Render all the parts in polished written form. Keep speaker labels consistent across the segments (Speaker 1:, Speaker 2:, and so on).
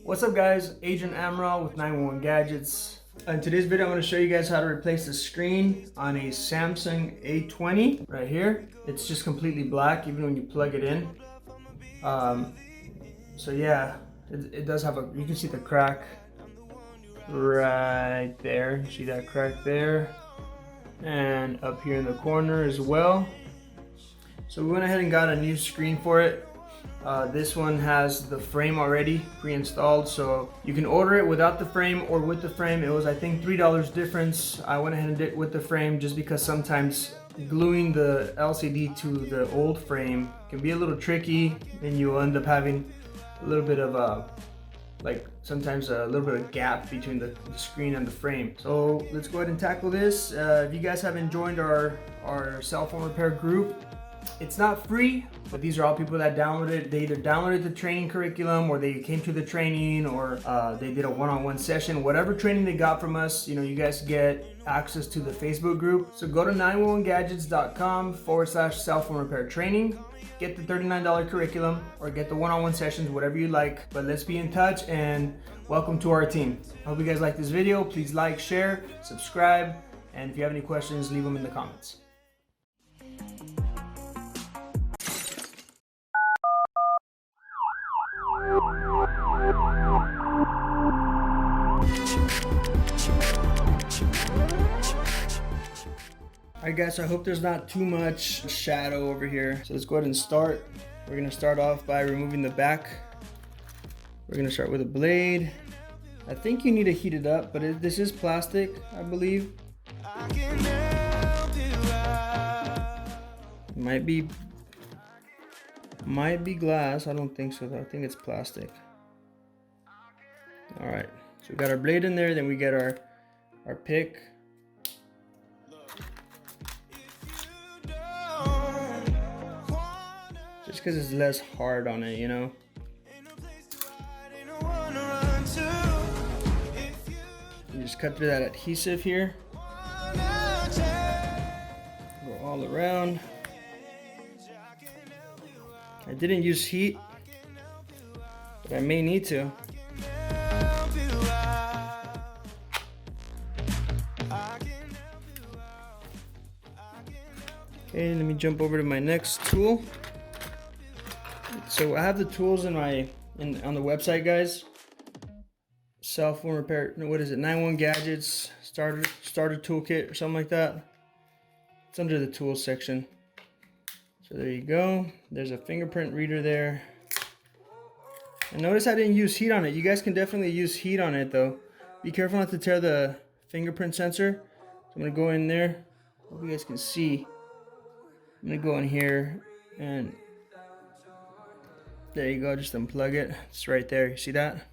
Speaker 1: What's up guys, Agent Amaral with 911 Gadgets. In today's video I'm going to show you guys how to replace the screen on a Samsung A20 right here. It's just completely black even when you plug it in. So yeah, it does have you can see the crack right there. You see that crack there? And up here in the corner as well. So we went ahead and got a new screen for it. This one has the frame already pre-installed, so you can order it without the frame or with the frame. It was I think $3 difference. I went ahead and did it with the frame just because sometimes gluing the LCD to the old frame can be a little tricky, and you'll end up having a little bit of sometimes a little bit of gap between the screen and the frame. So let's go ahead and tackle this. If you guys haven't joined our cell phone repair group, it's not free, but these are all people that downloaded it. They either downloaded the training curriculum, or they came to the training, or they did a one-on-one session. Whatever training they got from us, you guys get access to the Facebook group. So go to 911gadgets.com/cell phone repair training. Get the $39 curriculum or get the one-on-one sessions, whatever you like. But let's be in touch, and welcome to our team. I hope you guys like this video. Please like, share, subscribe, and if you have any questions, leave them in the comments. Alright guys, so I hope there's not too much shadow over here. So let's go ahead and start. We're going to start off by removing the back. We're going to start with a blade. I think you need to heat it up, but this is plastic, I believe. Might be glass. I don't think so though. I think it's plastic. Alright, so we got our blade in there, then we get our pick. Just because it's less hard on it, You just cut through that adhesive here. Go all around. I didn't use heat, but I may need to. Okay, let me jump over to my next tool. So I have the tools on the website, guys. Cell phone repair. What is it? 911 Gadgets starter toolkit or something like that. It's under the tools section. So there you go. There's a fingerprint reader there. And notice I didn't use heat on it. You guys can definitely use heat on it though. Be careful not to tear the fingerprint sensor. So I'm gonna go in there. Hope you guys can see. I'm gonna go in here and there you go, just unplug it. It's right there, you see that?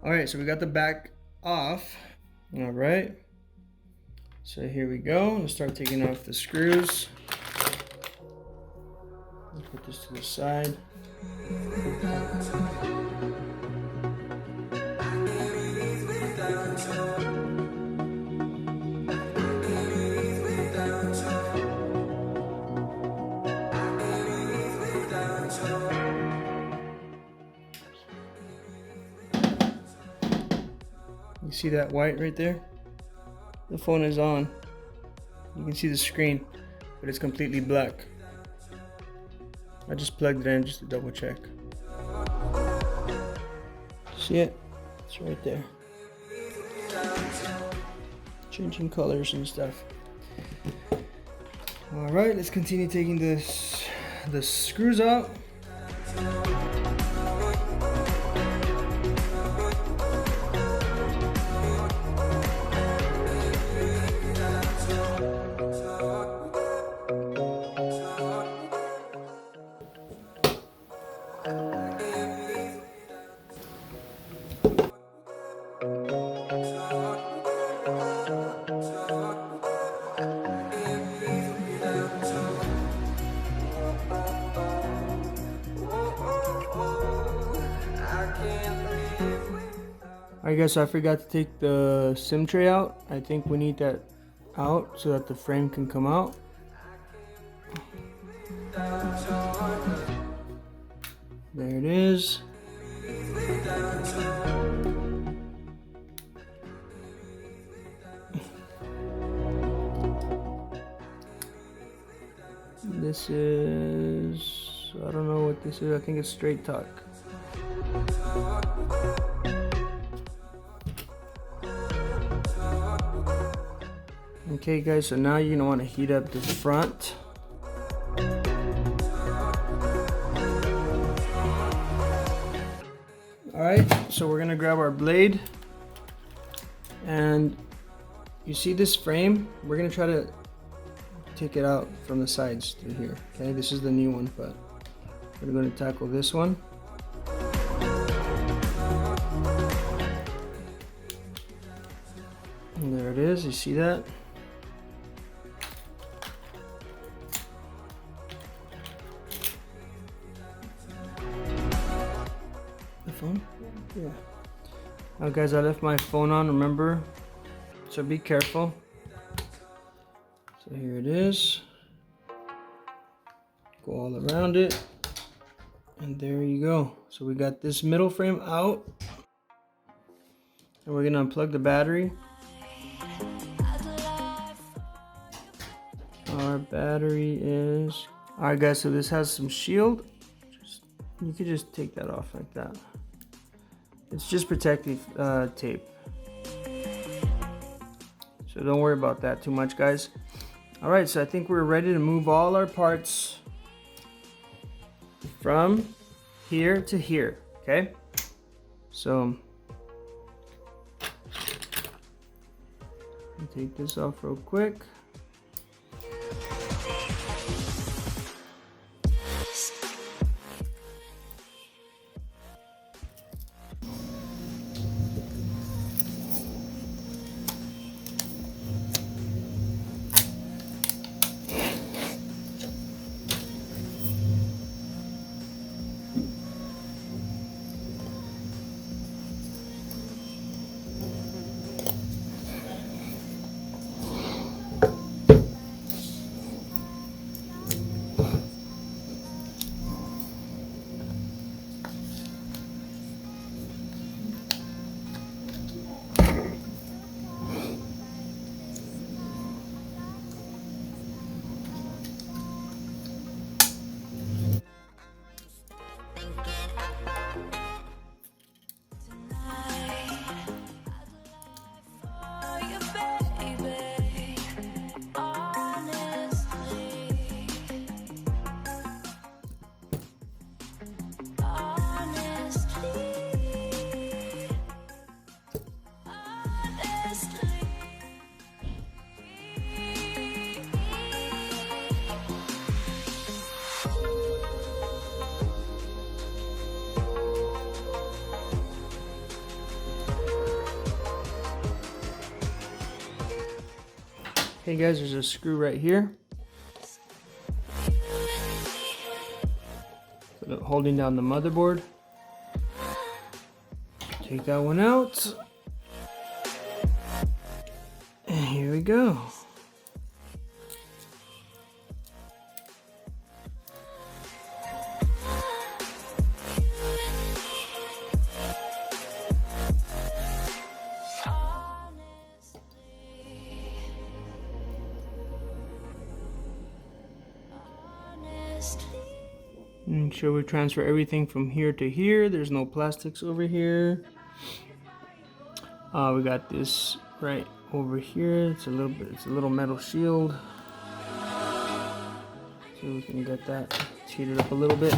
Speaker 1: Alright, so we got the back off. Alright, so here we go. Let's start taking off the screws. Let's put this to the side. You see that white right there? The phone is on. You can see the screen, but it's completely black. I just plugged it in just to double check. See it? It's right there. Changing colors and stuff. Alright, let's continue taking the screws out. Alright guys, so I forgot to take the SIM tray out. I think we need that out so that the frame can come out. There it is. This is, I don't know what this is. I think it's Straight Talk. Okay guys, so now you're gonna want to heat up this front. Alright, so we're gonna grab our blade, and you see this frame? We're gonna try to take it out from the sides through here. Okay, this is the new one, but we're going to tackle this one. And there it is, you see that? The phone? Yeah. Now guys, I left my phone on, remember? So be careful. So here it is. Go all around it. And there you go. So we got this middle frame out. And we're gonna unplug the battery. Our battery is... Alright guys, so this has some shield. You could just take that off like that. It's just protective tape. So don't worry about that too much, guys. Alright, so I think we're ready to move all our parts from here to here, okay? So, take this off real quick. Okay guys, there's a screw right here. Holding down the motherboard. Take that one out. And here we go. Make sure we transfer everything from here to here. There's no plastics over here. We got this right over here. It's a little metal shield. So we can get that heated up a little bit.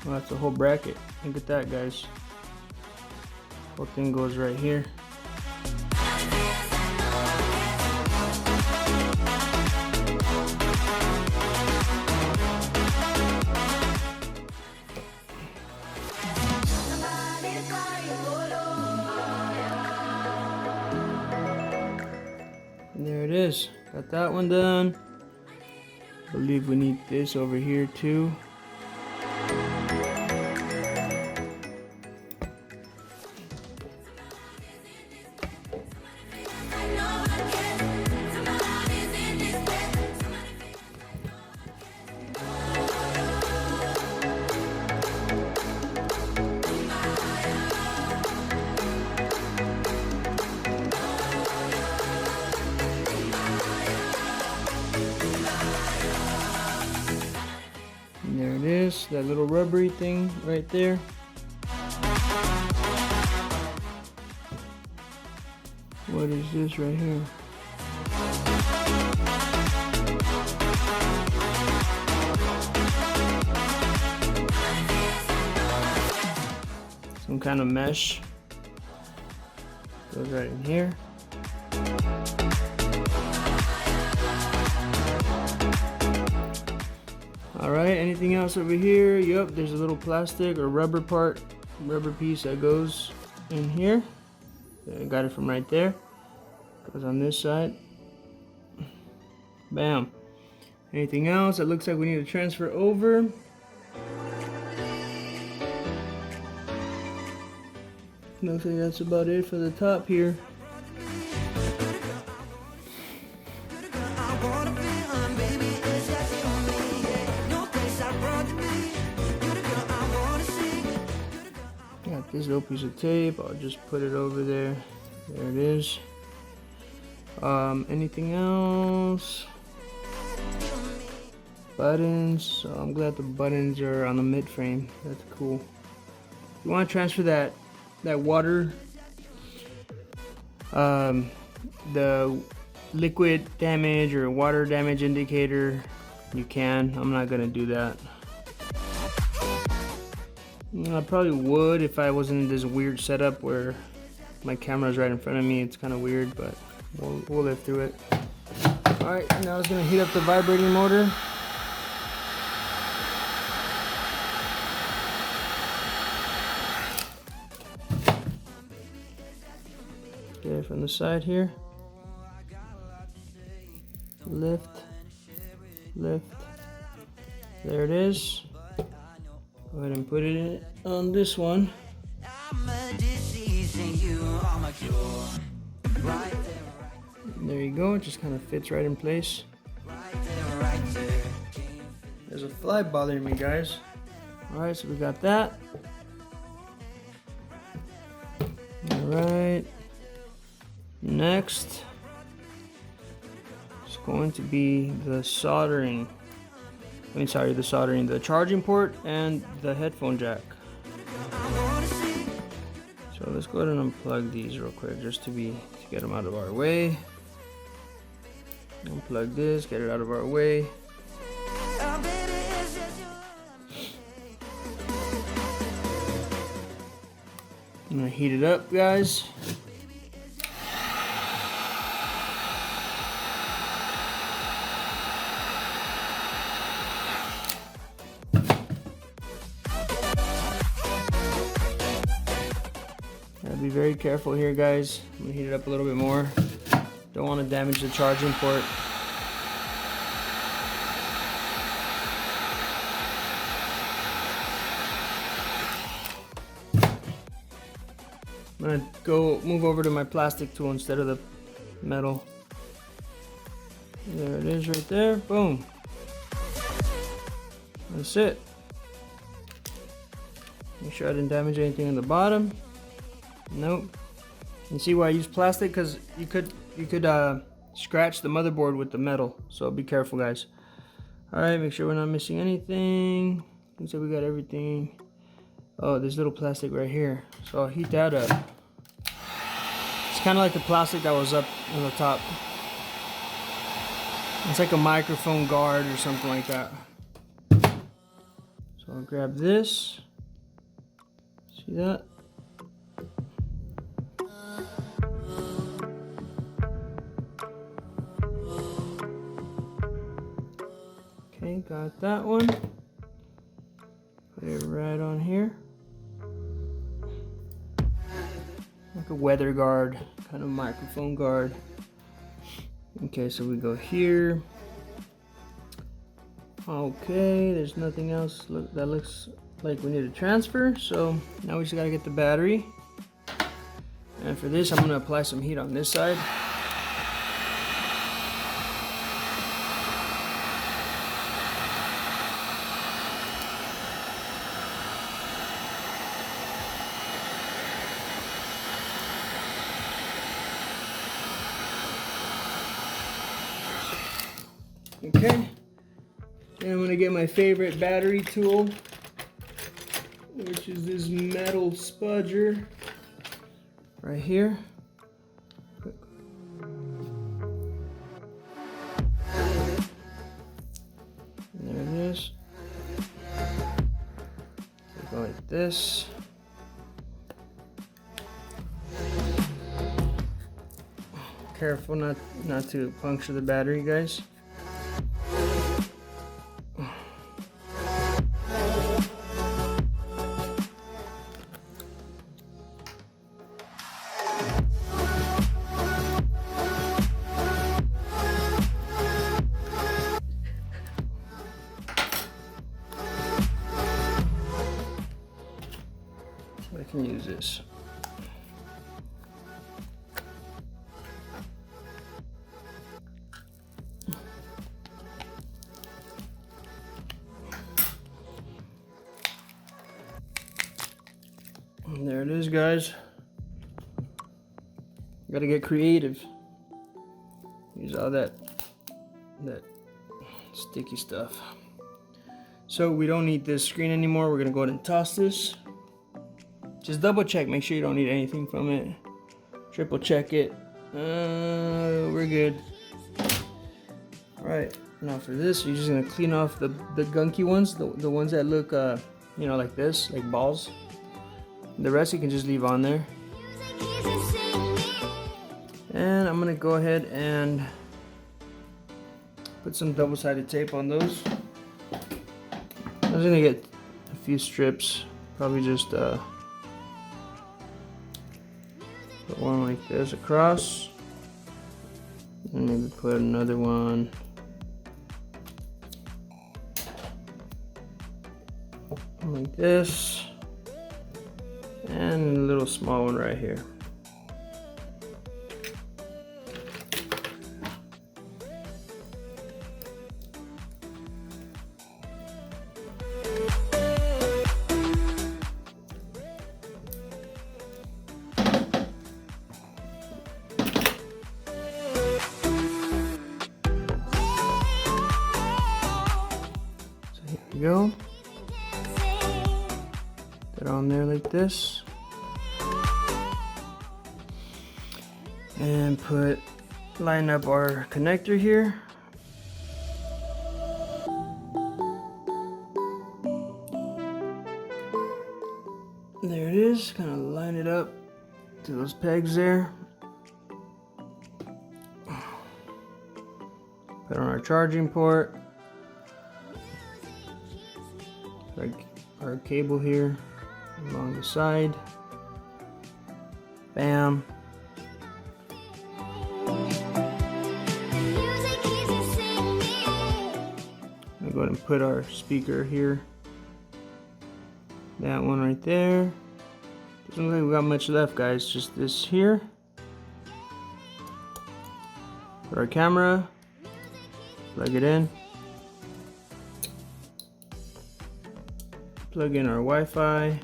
Speaker 1: Well, that's a whole bracket. Look at that, guys. Whole thing goes right here. And there it is. Got that one done. I believe we need this over here too. And there it is, that little rubbery thing right there. What is this right here? Some kind of mesh. Goes right in here. Alright, anything else over here? Yep, there's a little plastic or rubber piece that goes in here. I got it from right there. Goes on this side. Bam. Anything else? It looks like we need to transfer over. Looks like that's about it for the top here. Got this little piece of tape. I'll just put it over there. There it is. Anything else? Buttons. So I'm glad the buttons are on the mid frame. That's cool. You want to transfer that water, the liquid damage or water damage indicator, you can. I'm not gonna do that. I probably would if I wasn't in this weird setup where my camera's right in front of me. It's kind of weird, but we'll live through it. All right, now it's gonna heat up the vibrating motor. Get it from the side here. Lift, lift. There it is. Go ahead and put it in on this one. There you go. It just kind of fits right in place. There's a fly bothering me, guys. All right, so we got that. All right. Next, it's going to be the soldering. The charging port and the headphone jack. So let's go ahead and unplug these real quick just to get them out of our way. Unplug this, get it out of our way. I'm gonna heat it up, guys. Be very careful here, guys. I'm gonna heat it up a little bit more. Don't want to damage the charging port. I'm gonna move over to my plastic tool instead of the metal. There it is right there. Boom. That's it. Make sure I didn't damage anything in the bottom. Nope. You see why I use plastic? Because you could scratch the motherboard with the metal. So be careful, guys. All right, make sure we're not missing anything. Looks like we got everything. Oh, this little plastic right here. So I'll heat that up. It's kind of like the plastic that was up on the top. It's like a microphone guard or something like that. So I'll grab this. See that? Okay, got that one. Put it right on here. Like a weather guard, kind of microphone guard. Okay, so we go here. Okay, there's nothing else that looks like we need to transfer, so now we just gotta get the battery. And for this, I'm gonna apply some heat on this side. Okay, and I'm gonna get my favorite battery tool, which is this metal spudger right here. And there it is. Go like this. Careful not to puncture the battery, guys. I can use this. And there it is, guys. Gotta get creative. Use all that sticky stuff. So we don't need this screen anymore. We're gonna go ahead and toss this. Just double check, make sure you don't need anything from it. Triple check it. We're good. Alright, now for this, you're just gonna clean off the gunky ones, the ones that look, you know, like this, like balls. The rest you can just leave on there. And I'm gonna go ahead and put some double-sided tape on those. I'm just gonna get a few strips, probably just put one like this across, and maybe put another one like this, and a little small one right here. Go. Put it on there like this. And line up our connector here. There it is, kind of line it up to those pegs there. Put on our charging port. Our cable here along the side. Bam. I'm going to put our speaker here. That one right there. Doesn't look like we got much left, guys. Just this here. Put our camera. Plug it in. Plug in our Wi-Fi.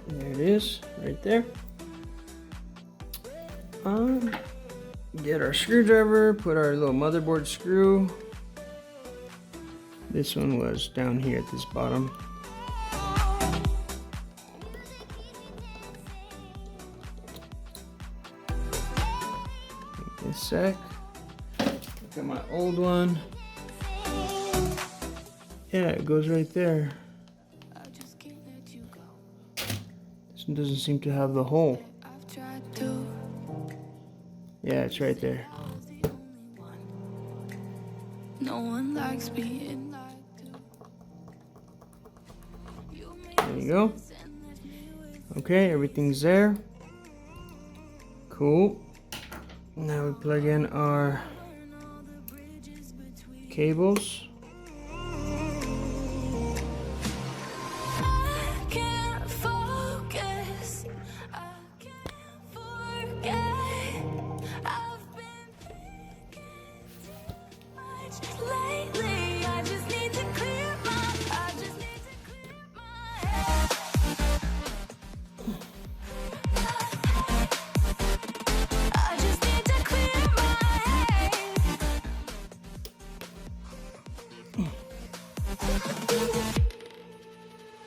Speaker 1: There it is, right there. Get our screwdriver, put our little motherboard screw. This one was down here at this bottom. Wait a sec. Look at my old one. Yeah, it goes right there. This one doesn't seem to have the hole. Yeah, it's right there.
Speaker 2: No one likes being liked.
Speaker 1: There you go. Okay, everything's there. Cool. Now we plug in our cables.
Speaker 2: I can't focus. I can't forget. I've been thinking too much lately. I just need to clear my head. I just need to clear my head.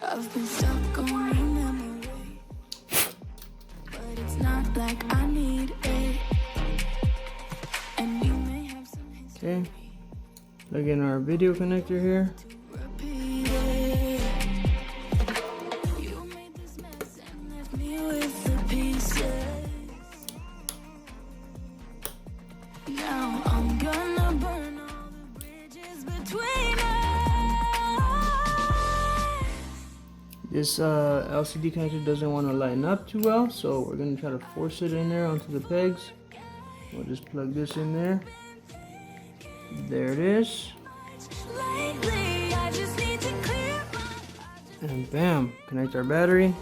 Speaker 2: I've been stuck on your memory, but it's not like I need it. And you may have some history
Speaker 1: Okay. Plug in our video connector here.
Speaker 2: to repeat it. You made this mess and left me with the pieces. Now I'm gonna burn all the bridges between us.
Speaker 1: This LCD connector doesn't want to line up too well, so we're going to try to force it in there onto the pegs. We'll just plug this in there. There it is.
Speaker 2: Lately, I just need to clear my
Speaker 1: And bam, connect our battery.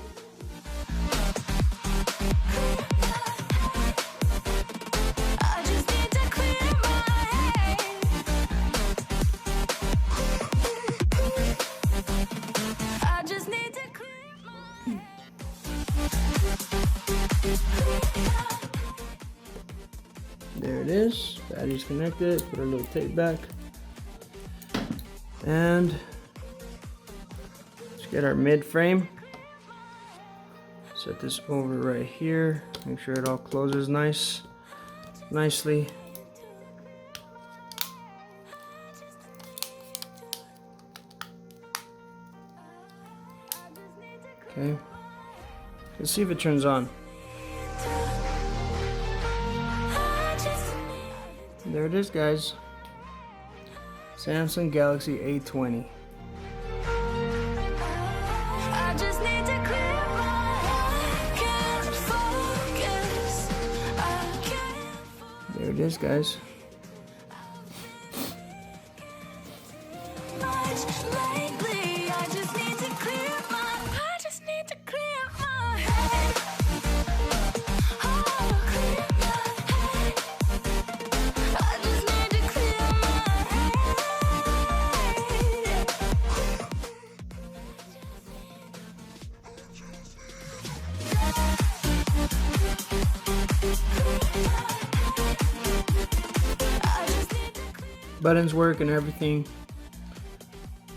Speaker 2: I just need to clear my head. I just need to clear my
Speaker 1: There it is. Battery's connected. Put our little tape back. And let's get our mid frame. Set this over right here. Make sure it all closes nicely. Okay. Let's see if it turns on. There it is, guys. Samsung Galaxy A20.
Speaker 2: I just need to clear my head. Can't focus. I can't
Speaker 1: There it is, guys.
Speaker 2: much lately. I just need to clear my head. Oh, clear my head. I just need to clear my head. I just need to clear.
Speaker 1: Buttons work and everything.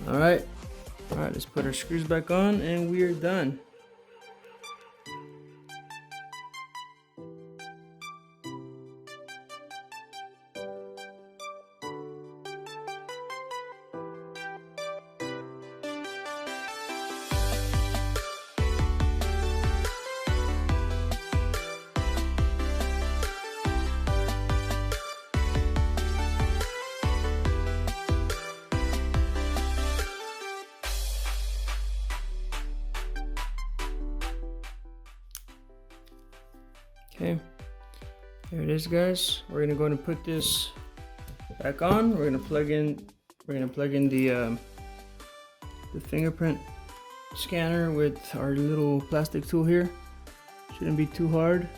Speaker 1: Alright, let's put our screws back on and we are done. Okay, there it is, guys. We're gonna go and put this back on. We're gonna plug in the fingerprint scanner with our little plastic tool here. Shouldn't be too hard.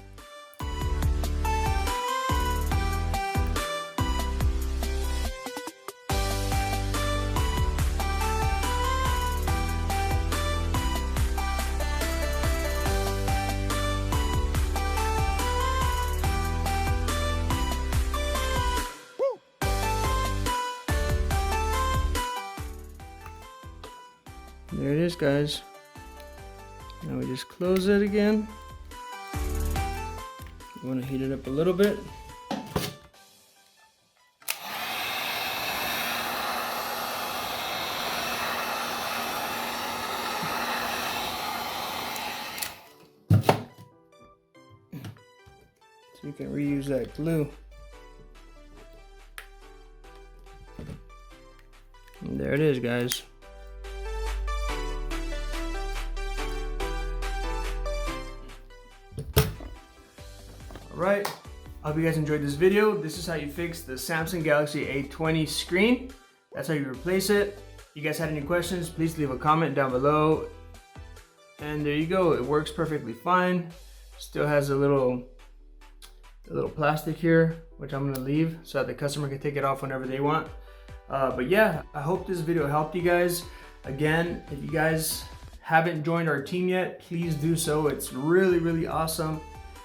Speaker 1: There it is, guys. Now we just close it again. You want to heat it up a little bit. So you can reuse that glue. there it is, guys. Alright, I hope you guys enjoyed this video. This is how you fix the Samsung Galaxy A20 screen. That's how you replace it. If you guys had any questions, please leave a comment down below. And there you go, it works perfectly fine. Still has a little plastic here, which I'm gonna leave so that the customer can take it off whenever they want. But yeah, I hope this video helped you guys. Again, if you guys haven't joined our team yet, please do so. It's really awesome.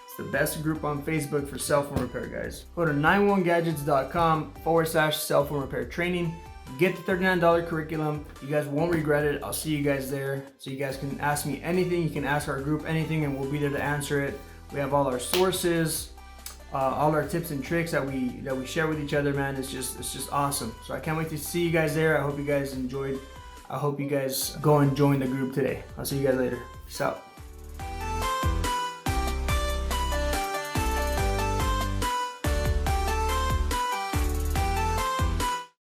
Speaker 1: It's the best group on Facebook for cell phone repair, guys. Go to 911gadgets.com/cell phone repair training. Get the $39 curriculum. You guys won't regret it. I'll see you guys there. So you guys can ask me anything. You can ask our group anything and we'll be there to answer it. We have all our sources, all our tips and tricks that we share with each other, man. It's just awesome. So I can't wait to see you guys there. I hope you guys enjoyed. I hope you guys go and join the group today. I'll see you guys later. Peace out.